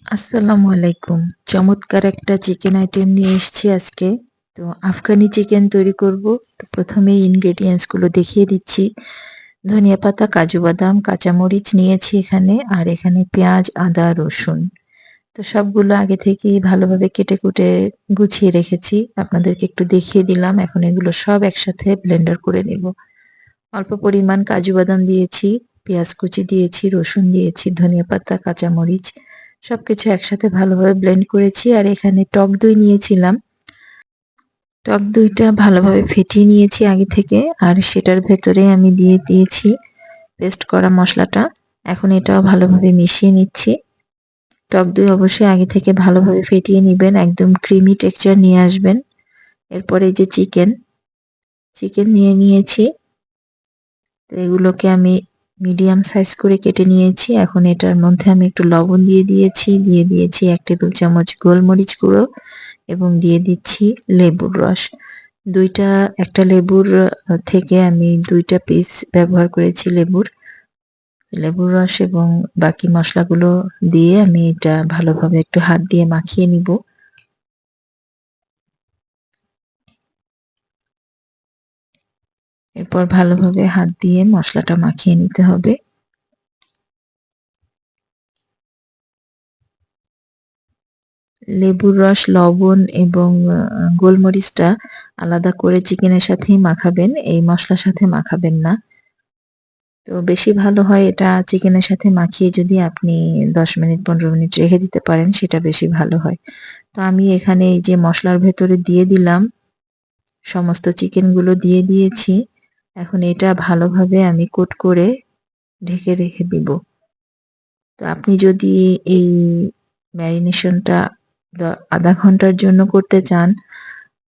আসসালামু আলাইকুম। চমৎকার একটা চিকেন আইটেম নিয়ে এসেছি আজকে। তো আফগানি চিকেন তৈরি করব। তো ১ম এই ingredients গুলো দেখিয়ে দিচ্ছি। ধনিয়া পাতা, কাজু বাদাম, কাঁচামরিচ নিয়েছি এখানে। আর এখানে পেঁয়াজ, আদা, রসুন। তো সবগুলো আগে থেকেই ভালোভাবে কেটে-কুটে গুছিয়ে রেখেছি। আপনাদেরকে একটু দেখিয়ে দিলাম। এখন এগুলো সব একসাথে ব্লেন্ডার করে নেব। অল্প পরিমাণ কাজু বাদাম দিয়েছি, পেঁয়াজ কুচি দিয়েছি, রসুন দিয়েছি, ধনিয়া পাতা, কাঁচামরিচ সবকিছু একসাথে ভালোভাবে ব্লেন্ড করেছি। আর এখানে টক দই নিয়েছিলাম। টক দইটা ভালোভাবে ফেটিয়ে নিয়েছি আগে থেকে। আর সেটার ভেতরে আমি দিয়ে দিয়েছি পেস্ট করা মশলাটা। এখন এটাও ভালোভাবে মিশিয়ে নিচ্ছি। টক দই অবশ্যই আগে থেকে ভালোভাবে ফেটিয়ে নিবেন, একদম ক্রিমি টেক্সচার নিয়ে আসবেন। এরপরে এই যে চিকেন নিয়ে নিয়েছি। তো এগুলোকে আমি মিডিয়াম সাইজ করে কেটে নিয়েছি। এখন এটার মধ্যে আমি একটু লবণ দিয়ে দিয়েছি ১ টেবিল চামচ গোলমরিচ গুঁড়ো এবং দিয়ে দিচ্ছি লেবুর রস। ২ টা একটা লেবুর থেকে আমি ২ টা পিস ব্যবহার করেছি লেবুর। লেবুর রস এবং বাকি মসলাগুলো দিয়ে আমি এটা ভালোভাবে একটু হাত দিয়ে মাখিয়ে নিব। এরপর ভালোভাবে হাত দিয়ে মসলাটা মাখিয়ে নিতে হবে। লেবুর রস, লবণ এবং গোলমরিচটা আলাদা করে চিকেনের সাথেই মাখাবেন। এই মসলার সাথে মাখাবেন না। তো বেশি ভালো হয় এটা চিকেনের সাথে মাখিয়ে যদি আপনি ১০ মিনিট ১৫ মিনিট রেখে দিতে পারেন সেটা বেশি ভালো হয়। তো আমি এখানে এই যে মসলার ভেতরে দিয়ে দিলাম, সমস্ত চিকেনগুলো দিয়ে দিয়েছি। এখন এটা ভালোভাবে আমি কোট করে ঢেকে রেখে দিব। তো আপনি যদি এই ম্যারিনেশনটা ০.৫ ঘন্টার জন্য করতে চান,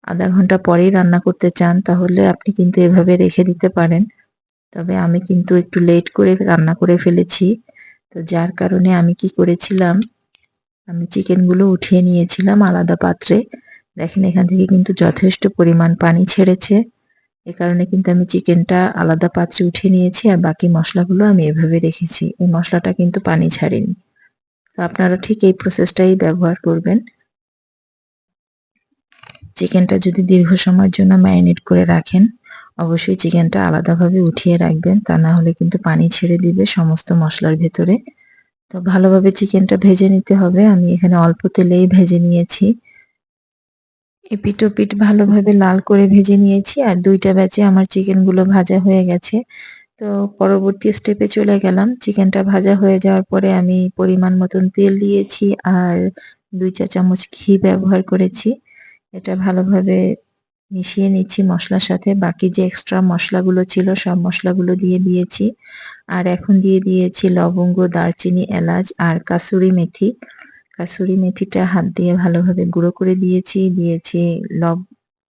০.৫ ঘন্টা পরেই রান্না করতে চান তাহলে আপনি কিন্তু এভাবে রেখে দিতে পারেন। তবে আমি কিন্তু একটু লেট করে রান্না করে ফেলেছি। তো যার কারণে আমি কি করেছিলাম, আমি চিকেনগুলো উঠিয়ে নিয়েছিলাম আলাদা পাত্রে। দেখেন এখান থেকে কিন্তু যথেষ্ট পরিমাণ পানি ছেড়েছে। এ কারণে কিন্তু আমি চিকেনটা আলাদা পাত্রে উঠিয়ে নিয়েছি আর বাকি মসলাগুলো আমি এভাবে রেখেছি। এই মসলাটা কিন্তু পানি ছাড়েনি। তো আপনারা ঠিক এই প্রসেসটাই ব্যবহার করবেন। চিকেনটা যদি দীর্ঘ সময়ের জন্য ম্যারিনেট করে রাখেন, অবশ্যই চিকেনটা আলাদাভাবে উঠিয়ে রাখবেন। তা না হলে কিন্তু পানি ছেড়ে দিবে সমস্ত মসলার ভেতরে। তো ভালোভাবে চিকেনটা ভেজে নিতে হবে। আমি এখানে অল্প তেলেই ভেজে নিয়েছি। এপিঠ-ওপিঠ ভালোভাবে লাল করে ভেজে নিয়েছি আর ২ টা ব্যাচে আমার চিকেনগুলো ভাজা হয়ে গেছে। তো পরবর্তী স্টেপে চলে গেলাম। চিকেনটা ভাজা হয়ে যাওয়ার পরে আমি পরিমাণ মতন তেল দিয়েছি আর ২ চা চামচ ঘি ব্যবহার করেছি। এটা ভালোভাবে মিশিয়ে নিচ্ছি মসলার সাথে। বাকি যে এক্সট্রা মসলাগুলো ছিল সব মসলাগুলো দিয়ে দিয়েছি। আর এখন দিয়ে দিয়েছি লবঙ্গ, দারচিনি, এলাচ আর কাসুরি মেথি। কাসুরি মেথিটা হাত দিয়ে ভালোভাবে গুঁড়ো করে দিয়েছি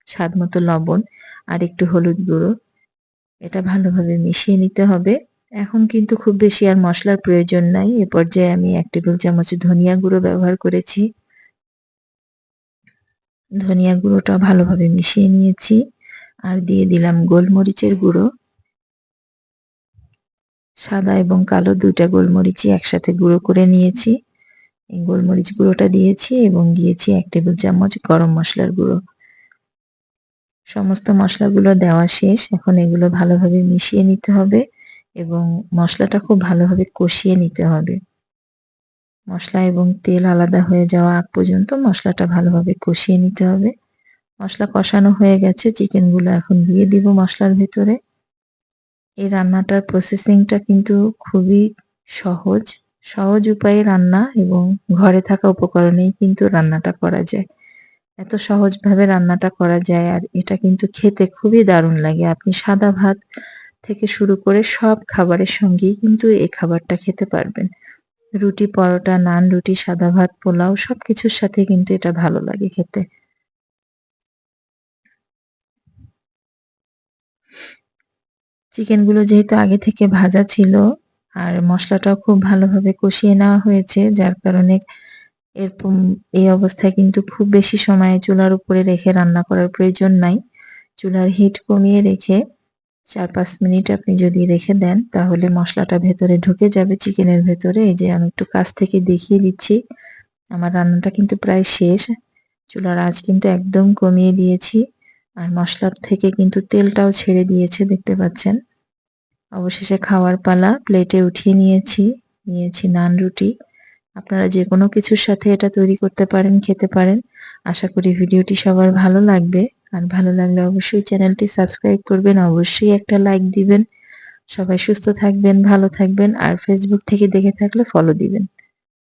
স্বাদমতো লবণ আর একটু হলুদ গুঁড়ো। এটা ভালোভাবে মিশিয়ে নিতে হবে। এখন কিন্তু খুব বেশি আর মসলার প্রয়োজন নাই। এ পর্যায়ে আমি ১ টেবিল চামচ ধনিয়া গুঁড়ো ব্যবহার করেছি। ধনিয়া গুঁড়োটা ভালোভাবে মিশিয়ে নিয়েছি। আর দিয়ে দিলাম গোলমরিচের গুঁড়ো। সাদা এবং কালো ২ টা গোলমরিচই একসাথে গুঁড়ো করে নিয়েছি। এই গোলমরিচ গুঁড়োটা দিয়েছি এবং দিয়েছি ১ টেবিল চামচ গরম মসলার গুঁড়ো। সমস্ত মসলাগুলো দেওয়া শেষ। এখন এগুলো ভালোভাবে মিশিয়ে নিতে হবে এবং মসলাটা খুব ভালোভাবে কষিয়ে নিতে হবে। মসলা এবং তেল আলাদা হয়ে যাওয়া আগ পর্যন্ত মসলাটা ভালোভাবে কষিয়ে নিতে হবে। মসলা কষানো হয়ে গেছে, চিকেনগুলো এখন দিয়ে দিব মসলার ভেতরে। এই রান্নাটার প্রসেসিংটা কিন্তু খুবই সহজ। সহজ উপায়ে রান্না এবং ঘরে থাকা উপকরণেই কিন্তু রান্নাটা করা যায়। এত সহজভাবে রান্নাটা করা যায় আর এটা কিন্তু খেতে খুবই দারুণ লাগে। আপনি সাদা ভাত থেকে শুরু করে সব খাবারের সঙ্গেই কিন্তু এই খাবারটা খেতে পারবেন। রুটি, পরোটা, নান, রুটি, সাদা ভাত, পোলাও সবকিছুর সাথে কিন্তু এটা ভালো লাগে খেতে। চিকেনগুলো যেহেতু আগে থেকে ভাজা ছিল আর মসলাটাও খুব ভালোভাবে কষিয়ে নেওয়া হয়েছে, যার কারণে এরকম এই অবস্থায় কিন্তু খুব বেশি সময় চুলার উপরে রেখে রান্না করার প্রয়োজন নাই। চুলার হিট কমিয়ে রেখে ৪-৫ মিনিট আপনি যদি রেখে দেন তাহলে মসলাটা ভেতরে ঢুকে যাবে চিকেনের ভেতরে। এই যে আমি একটু কাছ থেকে দেখিয়ে দিচ্ছি। আমার রান্নাটা কিন্তু প্রায় শেষ। চুলার আঁচ কিন্তু একদম কমিয়ে দিয়েছি। আর মসলার থেকে কিন্তু তেলটাও ছেড়ে দিয়েছে, দেখতে পাচ্ছেন। অবশেষে খাওয়ার পালা। প্লেটে উঠিয়ে নিয়েছি নান রুটি। আপনারা যেকোনো কিছুর সাথে এটা তৈরি করতে পারেন, খেতে পারেন। আশা করি ভিডিওটি সবার ভালো লাগবে। আর ভালো লাগলে অবশ্যই চ্যানেলটি সাবস্ক্রাইব করবেন, অবশ্যই একটা লাইক দিবেন। সবাই সুস্থ থাকবেন, ভালো থাকবেন। আর ফেসবুক থেকে দেখে থাকলে ফলো দিবেন।